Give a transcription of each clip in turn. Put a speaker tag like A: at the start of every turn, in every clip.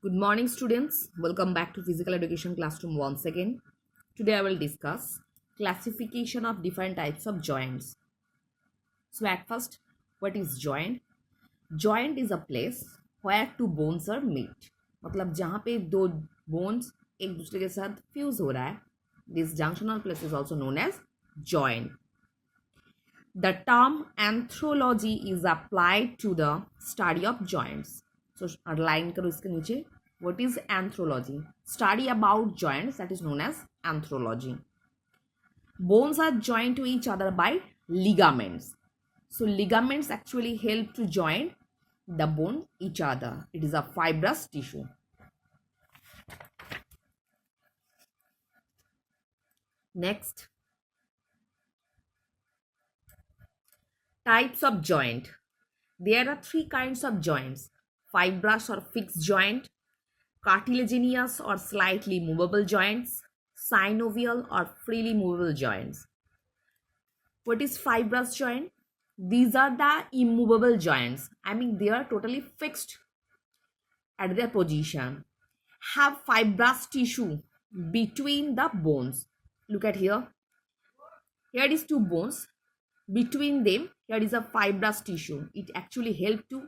A: Good morning, students. Welcome back to Physical Education Classroom once again. Today I will discuss classification of different types of joints. So at first, what is joint? Joint is a place where two bones are met. मतलब जहाँ पे दो bones एक दूसरे के साथ fuse हो रहा है. This junctional place is also known as joint. The term anthropology is applied to the study of joints. So underline करो इसके नीचे. What is anthropology? Study about joints, that is known as anthropology. Bones are joined to each other by ligaments. So ligaments actually help to join the bone each other. It is a fibrous tissue. Next, types of joint. There are three kinds of joints: fibrous or fixed joint, cartilaginous or slightly movable joints, synovial or freely movable joints. What is fibrous joint? These are the immovable joints. I mean, they are totally fixed at their position. Have fibrous tissue between the bones. Look at here. Here is two bones. Between them, here is a fibrous tissue. It actually helps to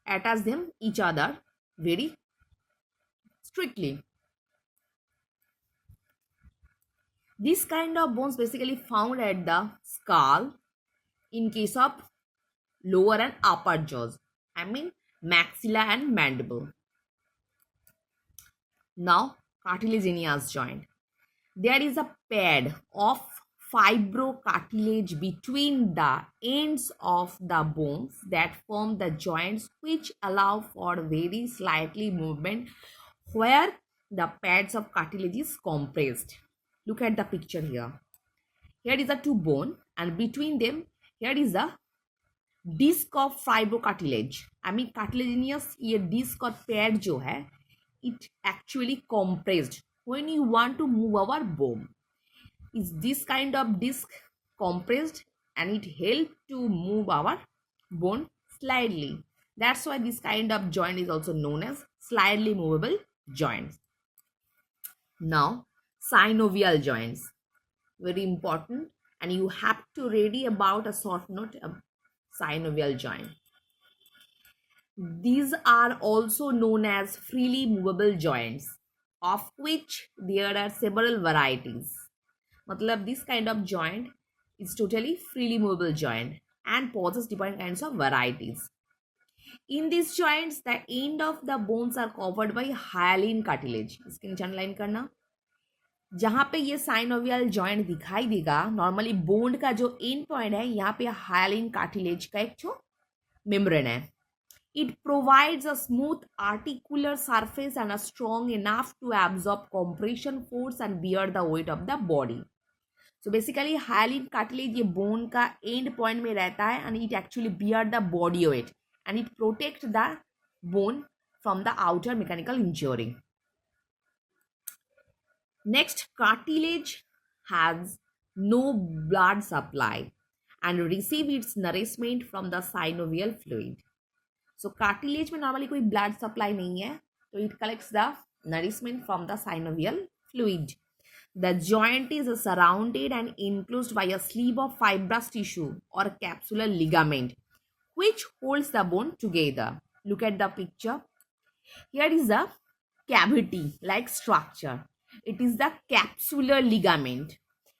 A: attach them each other very strictly. This kind of bones basically found at the skull in case of lower and upper jaws. I mean maxilla and mandible. Now cartilaginous joint. There is a pad of fibrocartilage between the ends of the bones that form the joints, which allow for very slightly movement where the pads of cartilage is compressed. Look at the picture here. Here is a two bone and between them here is a disc of fibrocartilage. I mean cartilaginous ये disc और pad जो है it actually compressed when you want to move our bone. Is this kind of disc compressed and it helps to move our bone slightly. That's why this kind of joint is also known as slightly movable joints. Now synovial joints, very important, and you have to ready about a short note of synovial joint. These are also known as freely movable joints, of which there are several varieties. मतलब this kind of joint is totally freely movable joint and possesses different kinds of varieties. In these joints, the end of the bones are covered by hyaline cartilage. इसके नीचे underline करना. जहाँ पे ये synovial joint दिखाई देगा, normally bone का जो एंड पॉइंट है यहाँ पे हाइलाइन कार्टिलेज का एक जो मेम्ब्रेन है. It provides a smooth articular surface and a strong enough to absorb compression force and bear the weight of the body. So basically hyaline cartilage ये बोन का end point में रहता है and it actually bear the body weight and it protect the bone from the outer mechanical injury. Next, cartilage has no blood supply and receive its nourishment from the synovial fluid. So cartilage में normally कोई blood supply नहीं है, so it collects the nourishment from the synovial fluid. The joint is surrounded and enclosed by a sleeve of fibrous tissue or capsular ligament, which holds the bone together. Look at the picture. Here is a cavity-like structure. It is the capsular ligament.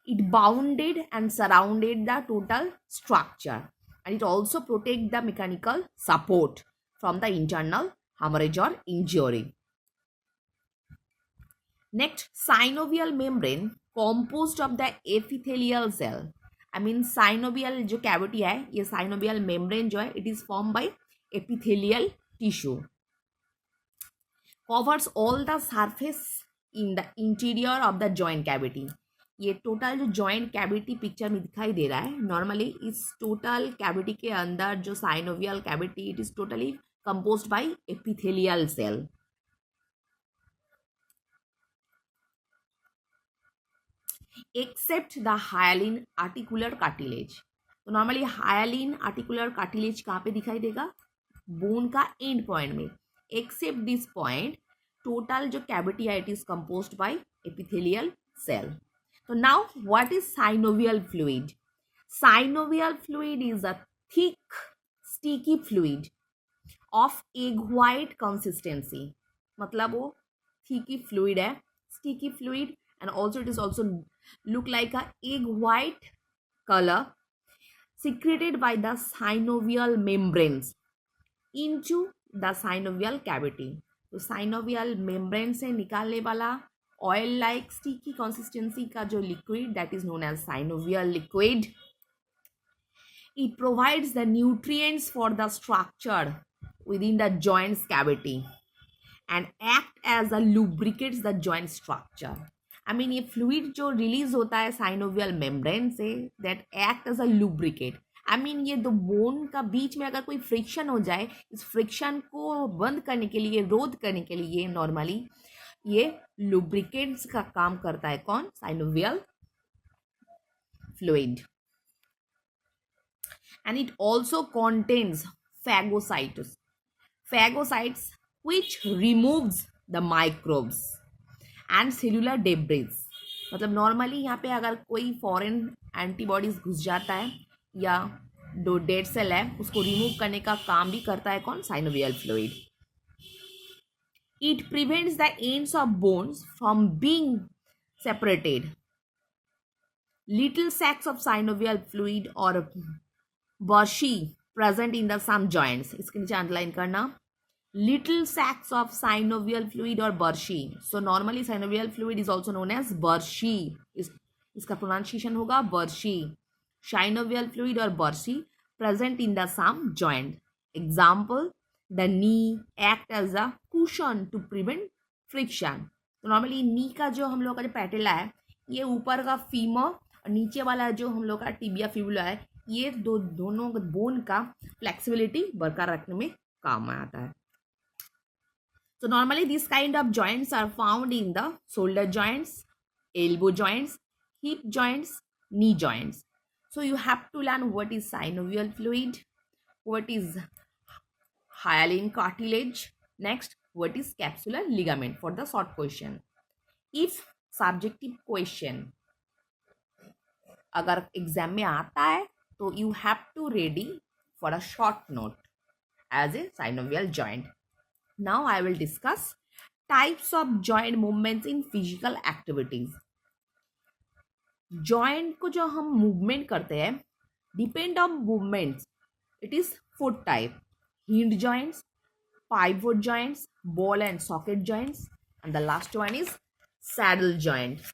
A: It bounded and surrounded the total structure, and it also protects the mechanical support from the internal hemorrhage or injury. Next, synovial membrane composed of the epithelial cell. I mean synovial जो cavity है, ये synovial membrane जो है, it is formed by epithelial tissue. Covers all the surface in the interior of the joint cavity. ये total जो joint cavity picture में दिखाई दे रहा है, नॉर्मली इस टोटल कैविटी के अंदर जो synovial cavity it is totally composed by epithelial cell. Except the hyaline articular cartilage. तो नॉर्मली हाइलाइन आर्टिकुलर कार्टिलेज कहाँ पे दिखाई देगा? बोन का एंड पॉइंट में. एक्सेप्ट दिस पॉइंट टोटल जो कैविटी है it is composed by epithelial cell. So now what is synovial fluid? Synovial fluid is a thick sticky fluid of egg white consistency. मतलब वो thicky fluid है, sticky fluid, and also it is also look like a egg white color secreted by the synovial membranes into the synovial cavity. तो synovial membrane से निकालने वाला oil like sticky consistency का जो liquid that is known as synovial liquid. It provides the nutrients for the structure within the joint's cavity and act as a lubricates the joint structure. I mean ये fluid जो release होता है synovial membrane से that act as a lubricate. I mean ये दो bone का बीच में अगर कोई फ्रिक्शन हो जाए, इस फ्रिक्शन को बंद करने के लिए, रोध करने के लिए नॉर्मली ये लुब्रिकेंट्स का काम करता है. कौन? Synovial fluid. And it also contains phagocytes. Phagocytes which removes the microbes and cellular debris. मतलब नॉर्मली यहाँ पे अगर कोई फॉरेन एंटीबॉडीज घुस जाता है या जो डेड सेल है उसको रिमूव करने का काम भी करता है कौन? Synovial fluid. It prevents the ends of bones from being separated. Little sacs of synovial fluid or bursae present in the some joints. इसके नीचे अंडरलाइन करना. Little sacs of synovial fluid or bursae. So normally synovial fluid is also known as bursae. इसका pronunciation होगा bursae. Synovial fluid or bursae present in the some joint. Example. The knee act as a cushion to prevent friction. तो normally नी का जो हम लोग का जो पैटेला है ये ऊपर का फीमर और नीचे वाला जो हम लोग का टिबिया फिबुला है ये दोनों बोन का फ्लेक्सिबिलिटी बरकरार रखने में काम आता है. So normally this kind of joints are found in the shoulder joints, elbow joints, hip joints, knee joints. So you have to learn what is synovial fluid, what is hyaline cartilage, next what is capsular ligament for the short question. If subjective question अगर exam में आता है तो you have to ready for a short note as a synovial joint. Now I will discuss types of joint movements in physical activities. Joint को जो हम movement करते हैं depend on movements. It is 4 type. Hinge joints, pivot joints, ball and socket joints, and the last one is saddle joint.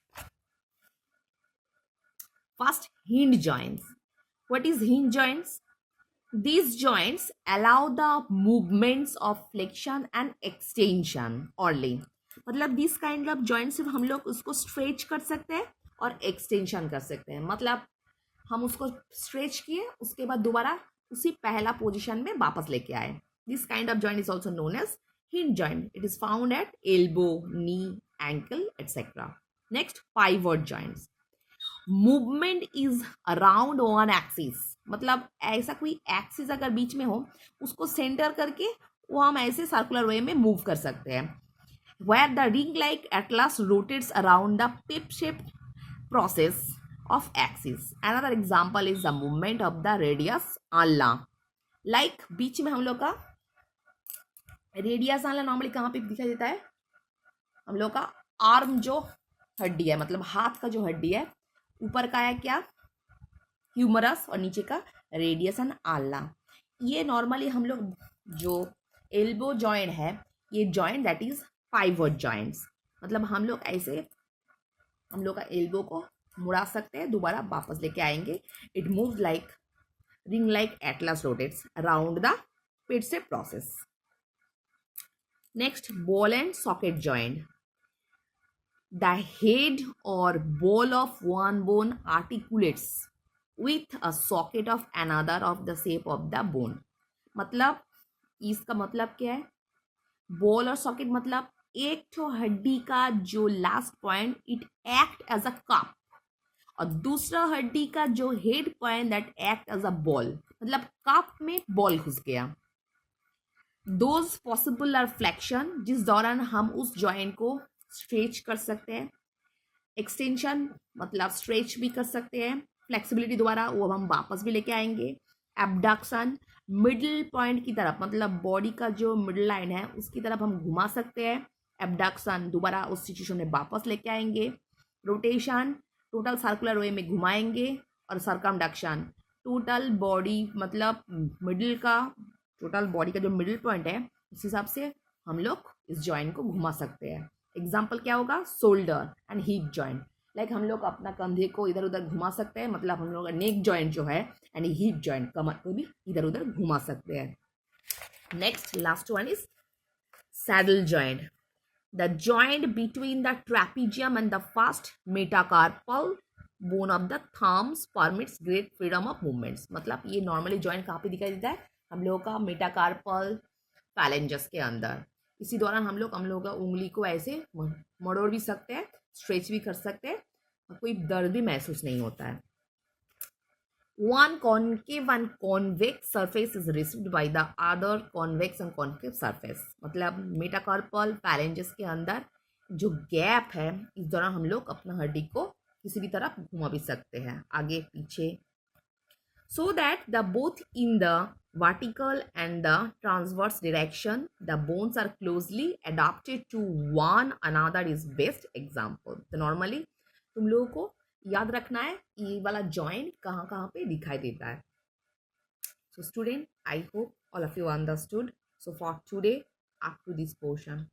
A: First, hinge joints. What is hinge joints? These joints allow the movements of flexion and extension only. मतलब this kind of joints सिर्फ हम लोग उसको stretch कर सकते हैं और extension कर सकते हैं. मतलब हम उसको stretch किए उसके बाद दोबारा उसी पहला पोजीशन में वापस लेके आए. This kind of joint is also known as hinge joint. It is found at elbow, knee, ankle etcetera. Next, pivot joints. Movement is around one axis. मतलब ऐसा कोई एक्सिस अगर बीच में हो उसको सेंटर करके वो हम ऐसे सर्कुलर वे में मूव कर सकते हैं. Where the ring like atlas rotates around the peg shape process of axis. Another example is the movement of the radius ulna. Like बीच में हम लोग का रेडियस ulna नॉर्मली कहाँ पे दिखाई देता है? हम लोग का आर्म जो हड्डी है मतलब हाथ का जो हड्डी है ऊपर का है क्या? ह्यूमरस और नीचे का रेडियस एंड ulna. ये नॉर्मली हम लोग जो एल्बो जॉइंट है ये joint that is pivot joints. मतलब हम लोग ऐसे हम लोग का एल्बो को मुड़ा सकते हैं दोबारा वापस लेके आएंगे. It moves like ring like atlas rotates around the pit से process. Next, ball and socket joint. The head or ball of one bone articulates with a socket of another of the shape of the bone. मतलब इसका मतलब क्या है? Ball और socket मतलब एक तो हड्डी का जो last point it act as a cup और दूसरा हड्डी का जो head point that act as a ball. मतलब कप में बॉल घुस गया. दोज पॉसिबल आर फ्लेक्शन, जिस दौरान हम उस जॉइंट को स्ट्रेच कर सकते हैं, एक्सटेंशन मतलब स्ट्रेच भी कर सकते हैं, फ्लेक्सिबिलिटी द्वारा वो हम वापस भी लेके आएंगे, एबडक्शन मिडिल पॉइंट की तरफ मतलब बॉडी का जो मिडिल लाइन है उसकी तरफ हम घुमा सकते हैं, एबडक्शन दोबारा उस सिचुएशन में वापस लेके आएंगे, रोटेशन टोटल सर्कुलर वे में घुमाएंगे, और सरकमडक्शन टोटल बॉडी मतलब मिडिल का टोटल बॉडी का जो मिडिल पॉइंट है उस हिसाब से हम लोग इस जॉइंट को घुमा सकते हैं। एग्जाम्पल क्या होगा, shoulder and hip joint, like हम लोग अपना कंधे को इधर उधर घुमा सकते हैं, मतलब हम लोग नेक जॉइंट जो है एंड हिप जॉइंट कमर को भी इधर उधर घुमा सकते हैं। Next last one is saddle joint, the joint between the trapezium and the first metacarpal bone of the thumbs permits great freedom of movements, मतलब ये नॉर्मली जॉइंट कहाँ पे दिखाई देता है, हम लोगों का मेटाकार्पल फैलेंजस के अंदर। इसी दौरान हम लोग का उंगली को ऐसे मरोड़ भी सकते हैं, स्ट्रेच भी कर सकते हैं, और कोई दर्द भी महसूस नहीं होता है। One concave and convex surface is received by the other convex and concave surface, मतलब मेटाकार्पल फैलेंजस के अंदर जो गैप है इस दौरान हम लोग अपना हड्डी को किसी भी तरफ घुमा भी सकते हैं, आगे पीछे, so that the both in the vertical and the transverse direction the bones are closely adapted to one another is best example। तो नॉर्मली तुम लोगों को याद रखना है ये वाला जॉइंट कहाँ कहाँ पे दिखाई देता है। So student, I hope all of you understood. So for today, up to this portion.